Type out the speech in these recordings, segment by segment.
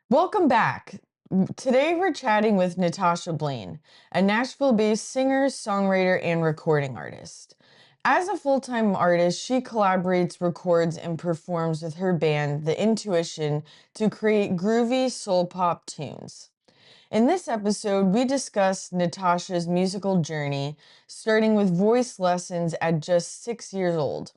Welcome back. Today we're chatting with Natasha Blaine, a Nashville-based singer, songwriter, and recording artist. As a full-time artist, she collaborates, records, and performs with her band, The Intuition, to create groovy soul pop tunes. In this episode, we discuss Natasha's musical journey, starting with voice lessons at just 6 years old.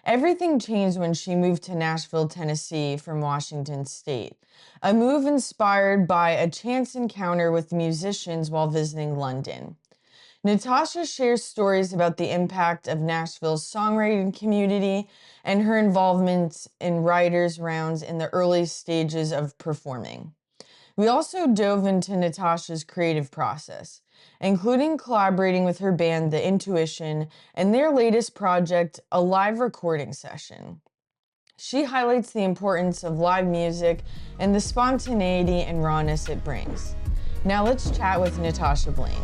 Everything changed when she moved to Nashville, Tennessee from Washington State, a move inspired by a chance encounter with musicians while visiting London. Natasha shares stories about the impact of Nashville's songwriting community and her involvement in writers' rounds in the early stages of performing. We also dove into Natasha's creative process, including collaborating with her band, The Intuition, and their latest project, a live recording session. She highlights the importance of live music and the spontaneity and rawness it brings. Now let's chat with Natasha Blaine.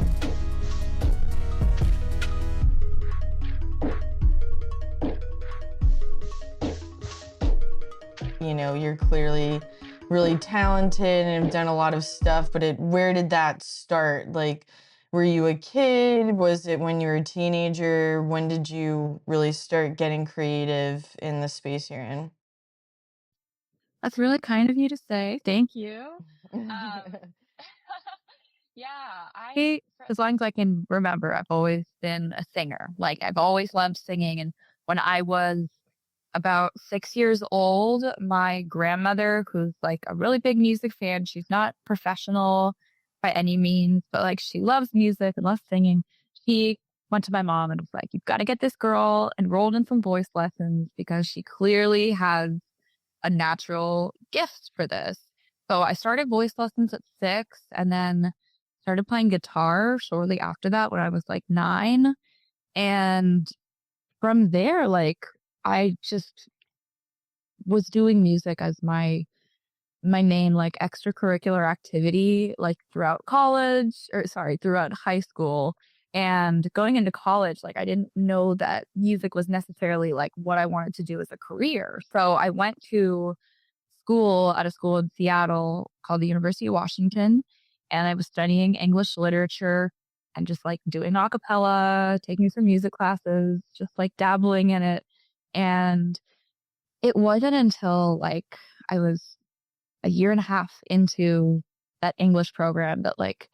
You're clearly really talented and have done a lot of stuff, but where did that start? Like, were you a kid? Was it when you were a teenager? When did you really start getting creative in the space you're in? That's really kind of you to say. Thank you. Um, yeah, as long as I can remember, I've always been a singer. Like, I've always loved singing. And when I was about 6 years old, my grandmother, who's like a really big music fan, she's not professional by any means, but like she loves music and loves singing. She went to my mom and was like, "You've got to get this girl enrolled in some voice lessons because she clearly has a natural gift for this." So I started voice lessons at 6 and then started playing guitar shortly after that when I was like 9. And from there, like I just was doing music as my main like extracurricular activity like throughout college or sorry, throughout high school. And going into college, like I didn't know that music was necessarily like what I wanted to do as a career. So I went to school at a school in Seattle called the University of Washington, and I was studying English literature and just like doing a cappella, taking some music classes, just like dabbling in it. And it wasn't until like I was a year and a half into that English program that like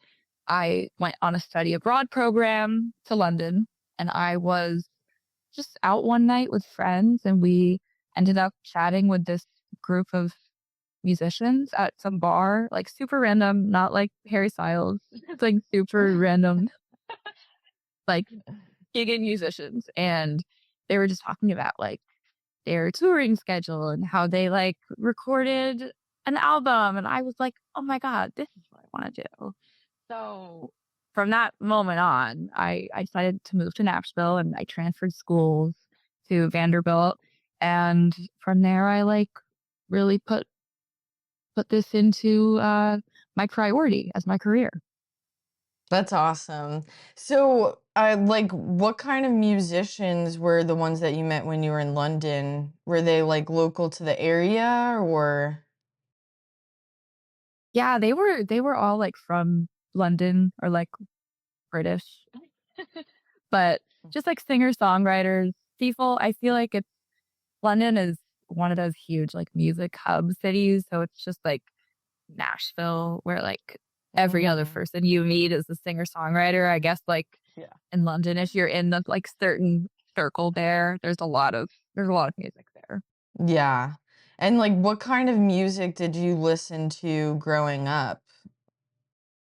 I went on a study abroad program to London, and I was just out one night with friends and we ended up chatting with this group of musicians at some bar, like super random, not like Harry Styles. It's like super random, like gigging musicians. And they were just talking about like their touring schedule and how they like recorded an album. And I was like, oh my God, this is what I want to do. So from that moment on, I decided to move to Nashville and I transferred schools to Vanderbilt. And from there, I like really put this into my priority as my career. That's awesome. So, what kind of musicians were the ones that you met when you were in London? Were they like local to the area or? Yeah, they were all like from London or like British, but just like singer songwriters. People, I feel like it's London is one of those huge like music hub cities, so it's just like Nashville, where like every other Mhm. person you meet is a singer songwriter. I guess like Yeah. in London, if you're in the like certain circle there, there's a lot of music there. Yeah. And like what kind of music did you listen to growing up?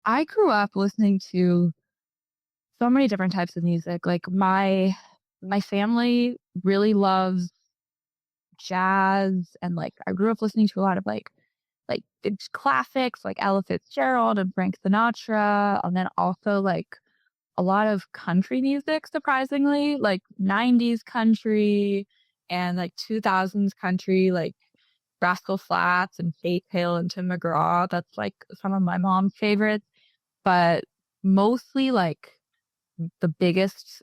I grew up listening to so many different types of music. Like my family really loves jazz, and like I grew up listening to a lot of like it's classics like Ella Fitzgerald and Frank Sinatra, and then also like a lot of country music, surprisingly, like 90s country and like 2000s country, like Rascal Flatts and Faith Hill and Tim McGraw. That's like some of my mom's favorites, but mostly like the biggest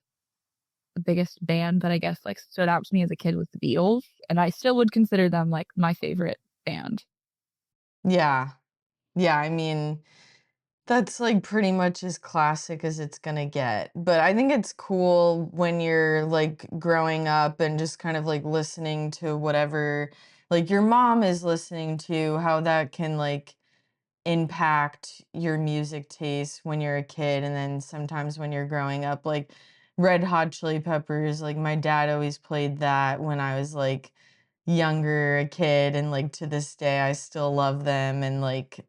the biggest band that I guess like stood out to me as a kid was the Beatles, and I still would consider them like my favorite band. Yeah. Yeah, I mean, that's like pretty much as classic as it's gonna get. But I think it's cool when you're like growing up and just kind of like listening to whatever like your mom is listening to, how that can like impact your music taste when you're a kid and then sometimes when you're growing up. Like Red Hot Chili Peppers, like my dad always played that when I was like younger, a kid, and like to this day I still love them and like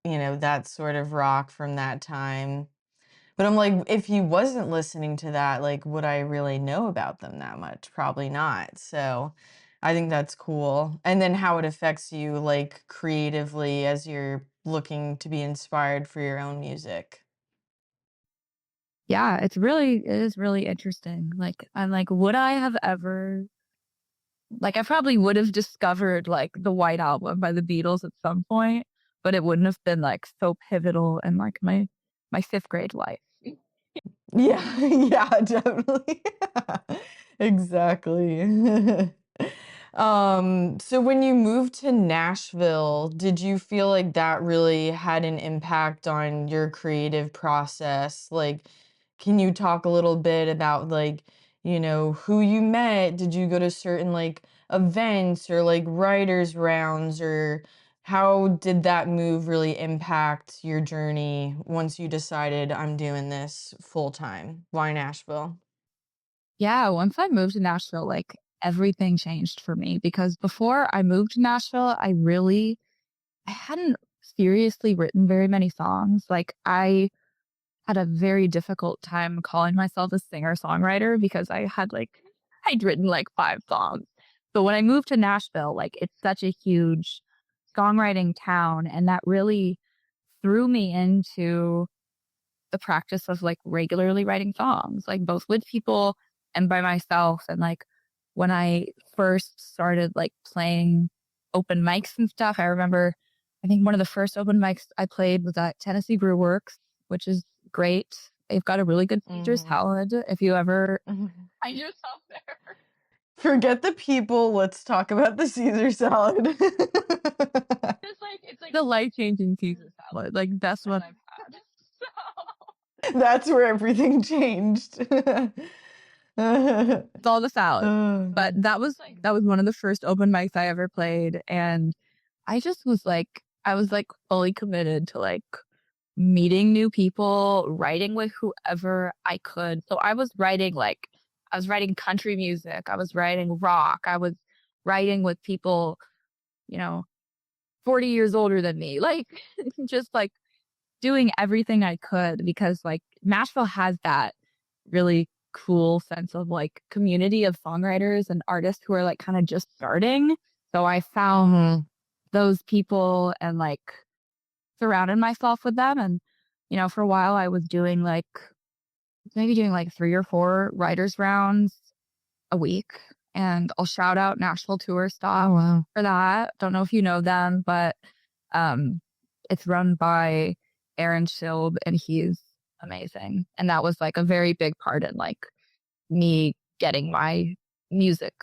that sort of rock from that time. But I'm like, if he wasn't listening to that, like, would I really know about them that much? Probably not. So I think that's cool. And then how it affects you, like, creatively as you're looking to be inspired for your own music. Yeah, it is really interesting. Like, I'm like, would I have ever, like, I probably would have discovered like the White Album by the Beatles at some point, but it wouldn't have been like so pivotal in like my fifth grade life. Yeah, yeah, definitely. Exactly. So when you moved to Nashville, did you feel like that really had an impact on your creative process? Like, can you talk a little bit about like, who you met? Did you go to certain like events or like writers rounds, or how did that move really impact your journey once you decided I'm doing this full time? Why Nashville? Yeah, once I moved to Nashville, like everything changed for me because before I moved to Nashville, I hadn't seriously written very many songs. Like I had a very difficult time calling myself a singer-songwriter because I'd written like 5 songs. But when I moved to Nashville, like it's such a huge songwriting town and that really threw me into the practice of like regularly writing songs, like both with people and by myself. And like when I first started like playing open mics and stuff, I remember I think one of the first open mics I played was at Tennessee Brew Works, which is great. They've got a really good Caesar Hmm. salad. If you ever find yourself there. Forget the people. Let's talk about the Caesar salad. It's like the life changing Caesar salad. Like best one I've had. That's where everything changed. It's all the salad. But Oh, that was one of the first open mics I ever played. And I was like fully committed to like meeting new people, writing with whoever I could. So I was writing country music, I was writing rock, I was writing with people, you know, 40 years older than me. Like just like doing everything I could because like Nashville has that really cool sense of like community of songwriters and artists who are like kind of just starting. So I found hmm. those people and like surrounded myself with them. And, for a while I was doing like maybe doing like 3 or 4 writers rounds a week. And I'll shout out Nashville Tour Oh, Stop wow. for that. Don't know if you know them, but um, it's run by Aaron Schilb and he's amazing. And that was like a very big part in like me getting my music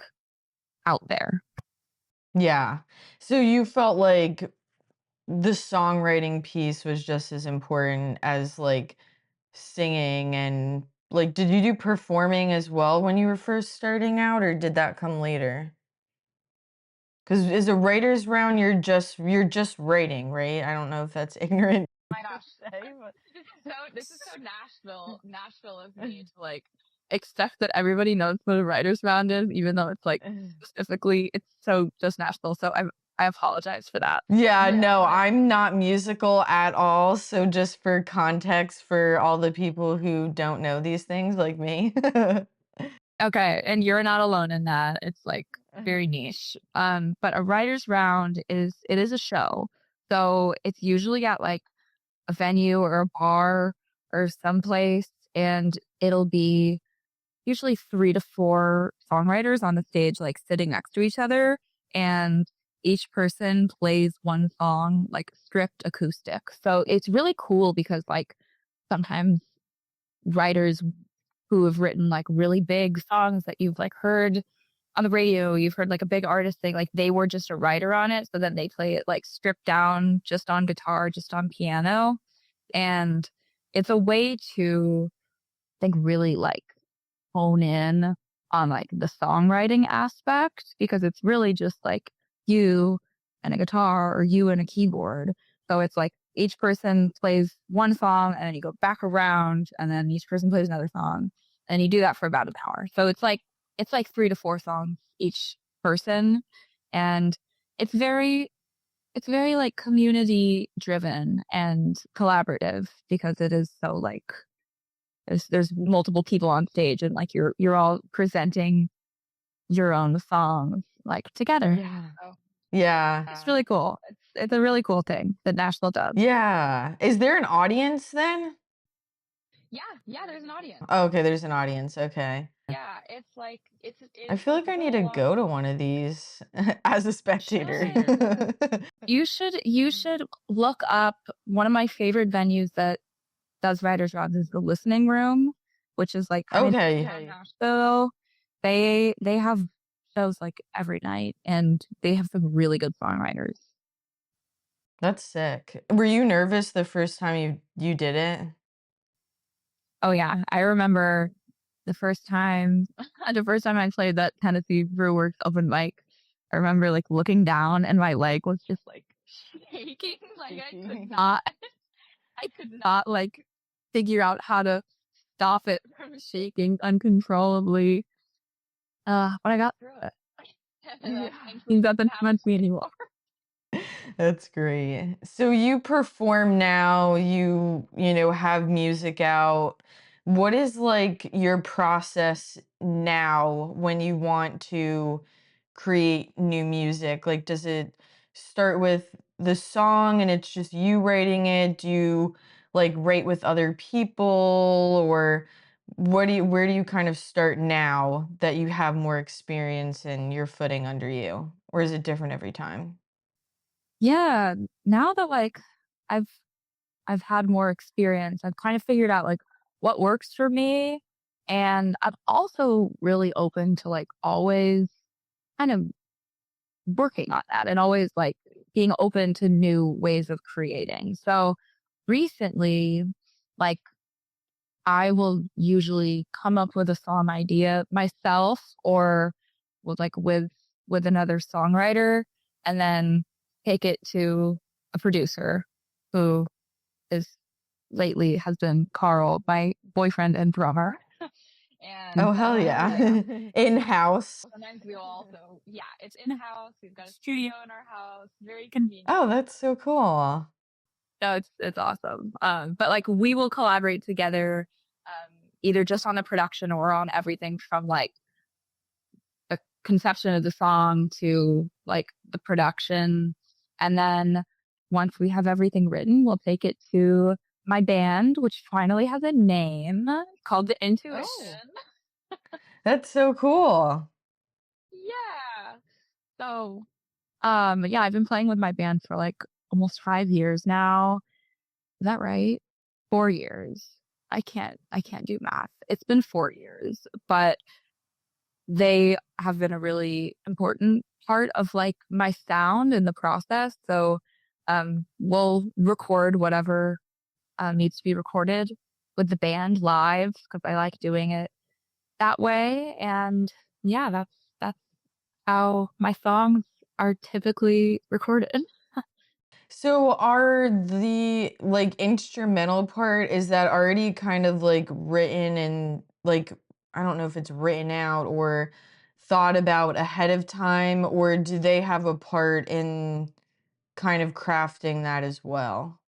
out there. Yeah. So you felt like the songwriting piece was just as important as like singing, and like did you do performing as well when you were first starting out, or did that come later? Because as a writer's round, you're just writing, right? I don't know if that's ignorant My gosh. to say, This is so Nashville of me to like expect that everybody knows what a writer's round is, even though it's like but specifically it's so just Nashville. So I apologize for that. yeah, Yeah, no, but I'm not musical at all. So just for context for all the people who don't know these things like me. okay, and you're not alone in that. It's like very niche. But a writer's round is a show. So it's usually at like a venue or a bar or someplace, and it'll be usually 3 to 4 songwriters on the stage, like sitting next to each other. And each person plays one song, like stripped acoustic. So it's really cool because, like, sometimes writers who have written like really big songs that you've like heard on the radio, you've heard like a big artist say like they were just a writer on it. So then they play it like stripped down, just on guitar, just on piano. And it's a way to, I think, really like hone in on like the songwriting aspect because it's really just like you and a guitar or you and a keyboard. So it's like each person plays one song and then you go back around and then each person plays another song and you do that for about an hour. So it's like 3 to 4 songs each person and it's very it's very like community driven and collaborative because it is so like there's multiple people on stage and like you're all presenting your own songs like together. Yeah. So Yeah. it's really cool. It's a really cool thing that Nashville does. Yeah. Is there an audience then? Yeah, there's an audience. Oh, okay, there's an audience. Okay. Yeah, it's like I feel like I need to go to one of these as a spectator. you should look up one of my favorite venues that does writers' rounds is the Listening Room, which is like kind of Okay. downtown Nashville. They have shows like every night, and they have some really good songwriters. That's sick. Were you nervous the first time you did it? Oh yeah, I remember the first time the first time I played that Tennessee Brewworks open mic. I remember like looking down, and my leg was just like shaking. Like I could not like figure out how to stop it from shaking uncontrollably. But I got through it. Yeah. It doesn't happen to me anymore. That's great. So you perform now, you know, have music out. What is like your process now when you want to create new music? Like, does it start with the song and it's just you writing it? Do you like write with other people or where do you kind of start now that you have more experience and your footing under you? Or is it different every time? Yeah, now that like I've I've had more experience, I've kind of figured out like what works for me, and I'm also really open to like always kind of working on that and always like being open to new ways of creating. So recently, like I will usually come up with a song idea myself or with another songwriter and then take it to a producer who is lately has been Carl, my boyfriend and drummer. And Oh, hell yeah. In-house. sometimes we will also, yeah, it's in house. We've got a studio in our house, very convenient. Oh, that's so cool. No, it's awesome. But like we will collaborate together, either just on the production or on everything from like the conception of the song to like the production. And then once we have everything written, we'll take it to my band, which finally has a name called The Intuition. That's so cool. Yeah. So, yeah, I've been playing with my band for like almost 5 years now. Is that right? 4 years. I can't do math. It's been 4 years, but they have been a really important part of like my sound in the process. So, we'll record whatever needs to be recorded with the band live because I like doing it that way. And yeah, that's how my songs are typically recorded. So are the like instrumental part, is that already kind of like written and like, I don't know if it's written out or thought about ahead of time, or do they have a part in kind of crafting that as well?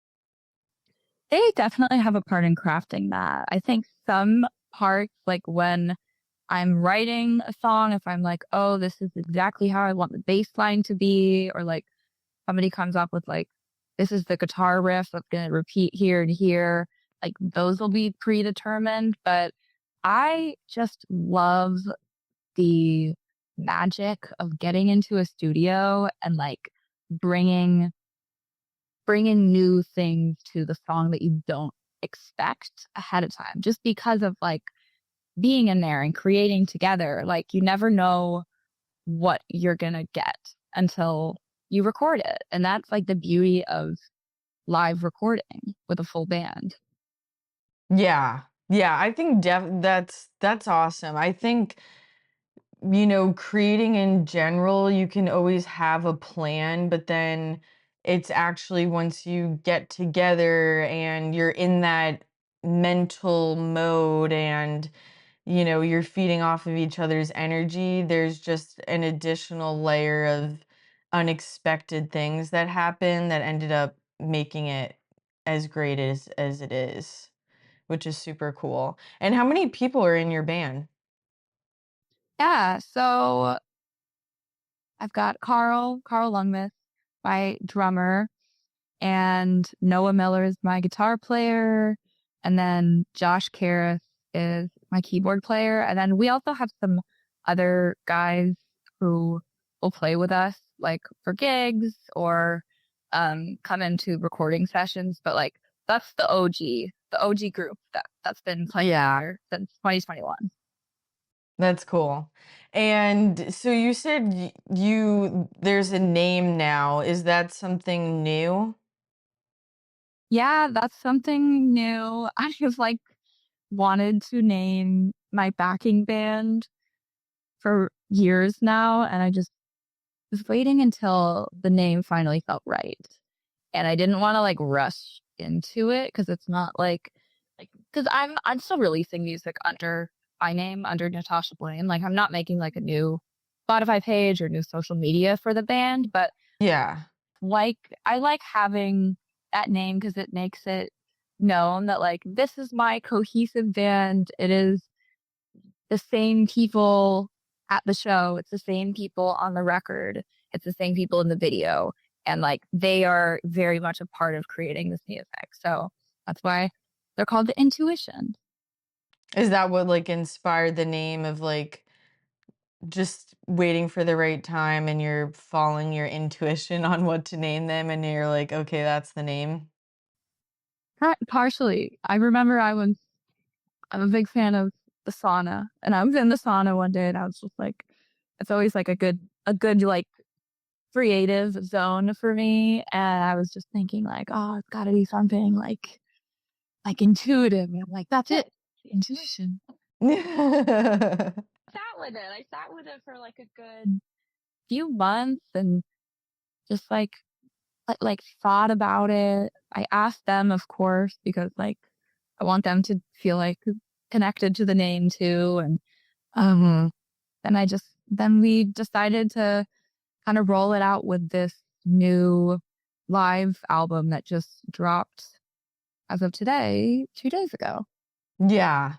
They definitely have a part in crafting that. I think some parts, like when I'm writing a song, if I'm like, oh, this is exactly how I want the bass line to be, or like somebody comes up with like, this is the guitar riff that's going to repeat here and here, like those will be predetermined. But I just love the magic of getting into a studio and like bringing bringing new things to the song that you don't expect ahead of time just because of like being in there and creating together. Like you never know what you're going to get until you record it. And that's like the beauty of live recording with a full band. Yeah. Yeah, I think that's awesome. I think, creating in general, you can always have a plan, but then it's actually once you get together and you're in that mental mode and you're feeding off of each other's energy, there's just an additional layer of unexpected things that happen that ended up making it as great as it is, which is super cool. And how many people are in your band? Yeah. So I've got Carl Lungmas, my drummer, and Noah Miller is my guitar player, and then Josh Karras is my keyboard player, and then we also have some other guys who will play with us, like for gigs or come into recording sessions. But like that's the OG group that's been playing here since 2021. That's cool. And so you said there's a name now. Is that something new? Yeah, that's something new. I have like wanted to name my backing band for years now, and I just was waiting until the name finally felt right. And I didn't want to like rush into it because it's not like because I'm still releasing music under my name, under Natasha Blaine. Like I'm not making like a new Spotify page or new social media for the band, but Yeah. like I like having that name because it makes it known that like this is my cohesive band. It is the same people at the show. It's the same people on the record. It's the same people in the video. And like they are very much a part of creating this music. So that's why they're called the Intuition. Is that what like inspired the name of like just waiting for the right time and you're following your intuition on what to name them and you're like, okay, that's the name? Partially. I remember I'm a big fan of the sauna, and I was in the sauna one day and I was just like, it's always like a good like creative zone for me. And I was just thinking like, oh, it's gotta be something like intuitive. And I'm like, that's it. Intuition. I sat with it for like a good few months and just like thought about it. I asked them, of course, because like I want them to feel like connected to the name too. And um then we decided to kind of roll it out with this new live album that just dropped as of today, 2 days ago. Yeah.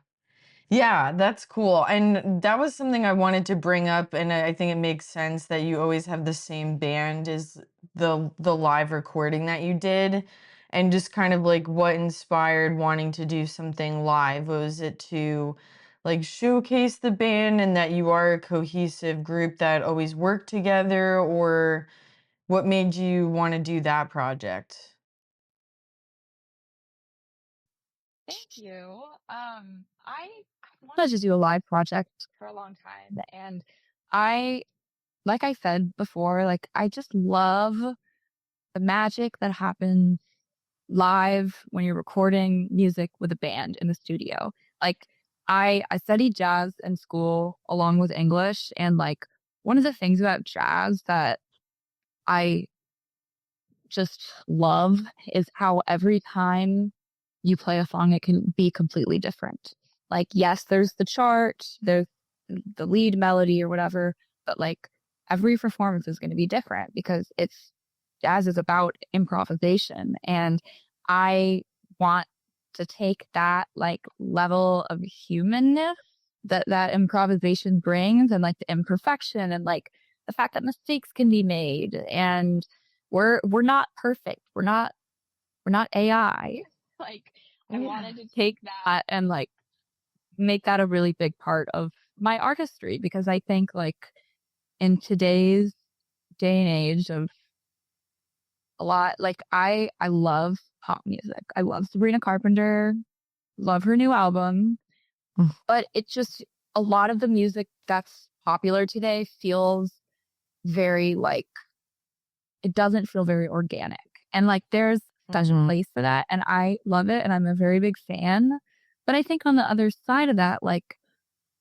Yeah, that's cool. And that was something I wanted to bring up, and I think it makes sense that you always have the same band as the live recording that you did, and just kind of like what inspired wanting to do something live. Was it to like showcase the band and that you are a cohesive group that always work together, or what made you want to do that project? Thank you. I wanted to do a live project for a long time, and I, like I said before, like I just love the magic that happens live when you're recording music with a band in the studio. Like I studied jazz in school along with English, and like one of the things about jazz that I just love is how every time you play a song, it can be completely different. Like, yes, there's the chart, there's the lead melody or whatever, but like every performance is going to be different because it's jazz is about improvisation. And I want to take that like level of humanness that improvisation brings and like the imperfection and like the fact that mistakes can be made and we're not perfect. We're not AI. Like I Yeah. wanted to take that and like make that a really big part of my artistry because I think like in today's day and age of a lot like I love pop music. I love Sabrina Carpenter, love her new album, Mm. but it just a lot of the music that's popular today feels very like it doesn't feel very organic. And like there's such a Mhm. place for that and I love it and I'm a very big fan. But I think on the other side of that, like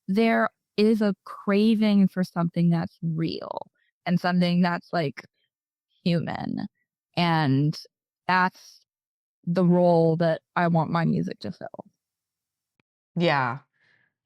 there is a craving for something that's real and something that's like human. And that's the role that I want my music to fill. Yeah.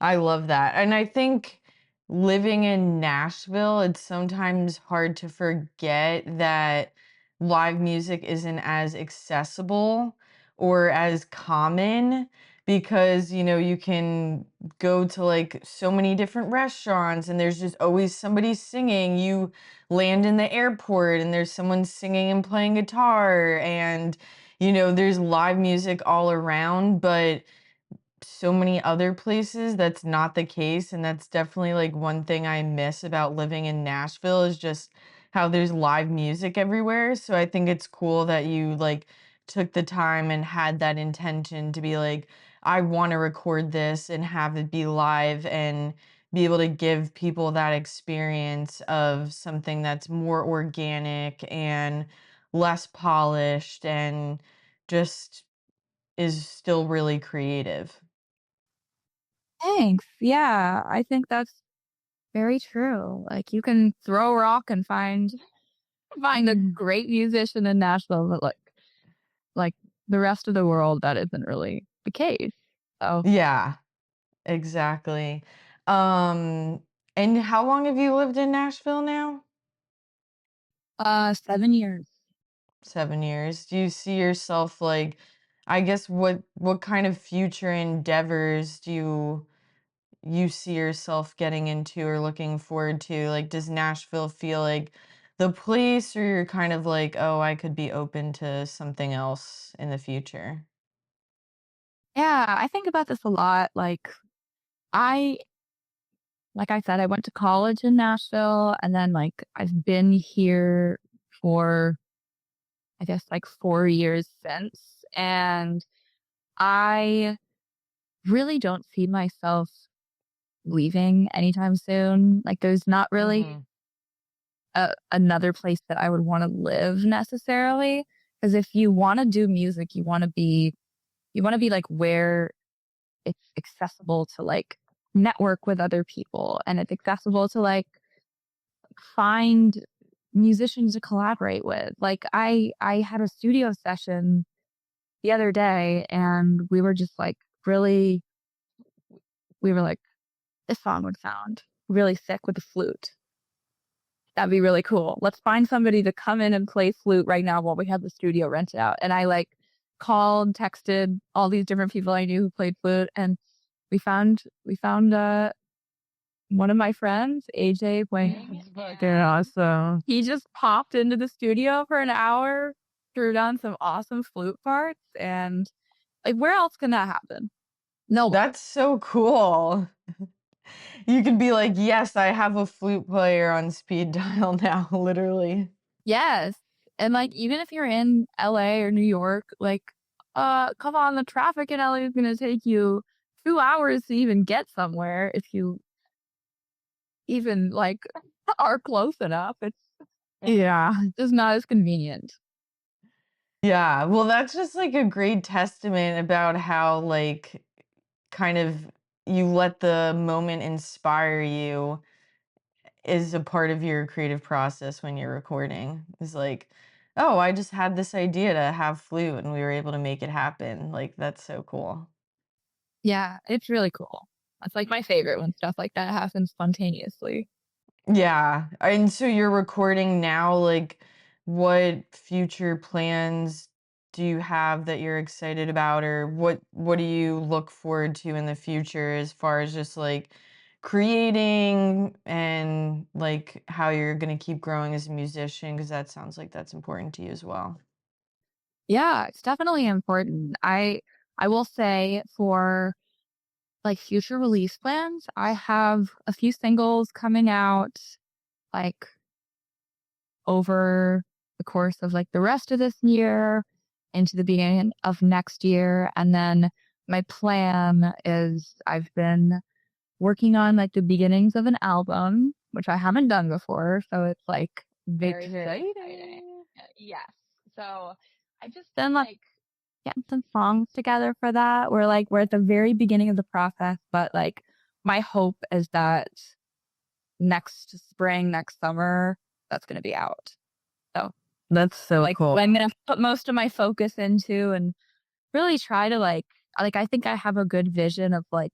I love that. And I think living in Nashville, it's sometimes hard to forget that live music isn't as accessible or as common because, you can go to like so many different restaurants and there's just always somebody singing. You land in the airport and there's someone singing and playing guitar and, there's live music all around, but so many other places that's not the case, and that's definitely like one thing I miss about living in Nashville is just how there's live music everywhere. So I think it's cool that you like took the time and had that intention to be like, I want to record this and have it be live and be able to give people that experience of something that's more organic and less polished and just is still really creative. Thanks. Yeah, I think that's very true. Like you can throw rock and find a great musician in Nashville, but like the rest of the world, that isn't really the case. So, Yeah, exactly. Um, and how long have you lived in Nashville now? 7 years. 7 years. Do you see yourself like, I guess what kind of future endeavors do you see yourself getting into or looking forward to? Like, does Nashville feel like the place, or you're kind of like, oh, I could be open to something else in the future? Yeah, I think about this a lot. I, like I said, I went to college in Nashville, and then like I've been here for I guess like 4 years since, and I really don't see myself leaving anytime soon. Like, there's not really Mhm. another place that I would want to live necessarily. Because if you want to do music, you want to be like where it's accessible to like network with other people, and it's accessible to like find musicians to collaborate with. Like, I had a studio session the other day, and we were just like really, we were like, this song would sound really sick with the flute. That'd be really cool. Let's find somebody to come in and play flute right now while we have the studio rented out. And I like called, texted all these different people I knew who played flute, and we found one of my friends, AJ, playing. He's fucking awesome. He just popped into the studio for an hour, threw down some awesome flute parts, and like, where else can that happen? Nowhere. That's so cool. You could be like, "Yes, I have a flute player on speed dial now," literally. Yes. And like, even if you're in LA or New York, like, come on, the traffic in LA is gonna take you 2 hours to even get somewhere if you even like are close enough. It's yeah, just not as convenient. Yeah, well, that's just like a great testament about how like kind of you let the moment inspire you is a part of your creative process when you're recording. It's like, "Oh, I just had this idea to have flute and we were able to make it happen." Like that's so cool. Yeah, it's really cool. That's like my favorite when stuff like that happens spontaneously. Yeah. And so you're recording now, like what future plans do you have that you're excited about, or what do you look forward to in the future as far as just like creating and like how you're going to keep growing as a musician, because that sounds like that's important to you as well. Yeah, it's definitely important. I will say for like future release plans, I have a few singles coming out like over the course of like the rest of this year into the beginning of next year. And then my plan is I've been working on like the beginnings of an album. which I haven't done before. So it's like very, very Exciting. exciting. Yes. So I've just been like getting some songs together for that. We're at the very beginning of the process, but like my hope is that next spring, next summer, that's going to be out. So That's so like cool. what I'm going to put most of my focus into and really try to like I think I have a good vision of like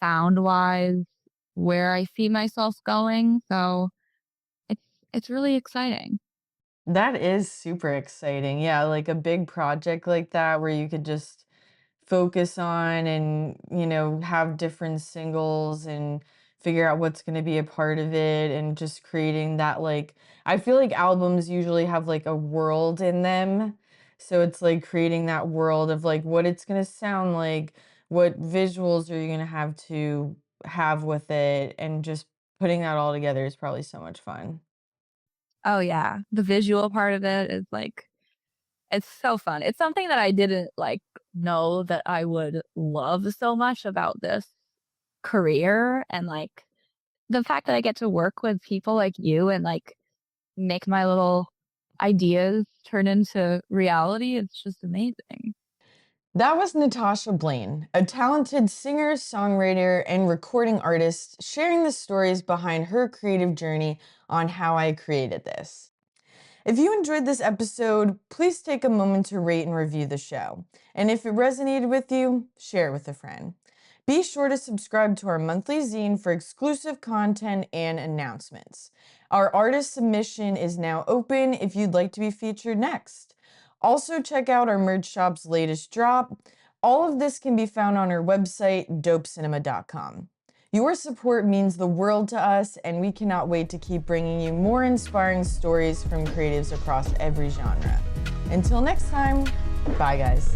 sound wise where I see myself going. So it's it's really exciting. That is super exciting. Yeah, like a big project like that where you could just focus on and, have different singles and figure out what's going to be a part of it and just creating that like I feel like albums usually have like a world in them. So it's like creating that world of like what it's going to sound like, what visuals are you going to have with it and just putting that all together is probably so much fun. Oh yeah. The visual part of it is like it's so fun. It's something that I didn't like know that I would love so much about this career and like the fact that I get to work with people like you and like make my little ideas turn into reality. It's just amazing. That was Natasha Blaine, a talented singer, songwriter, and recording artist sharing the stories behind her creative journey on how I created this. If you enjoyed this episode, please take a moment to rate and review the show. And if it resonated with you, share it with a friend. Be sure to subscribe to our monthly zine for exclusive content and announcements. Our artist submission is now open if you'd like to be featured next. Also, check out our merch shop's latest drop. All of this can be found on our website, dopecinema.com. Your support means the world to us, and we cannot wait to keep bringing you more inspiring stories from creatives across every genre. Until next time, bye guys.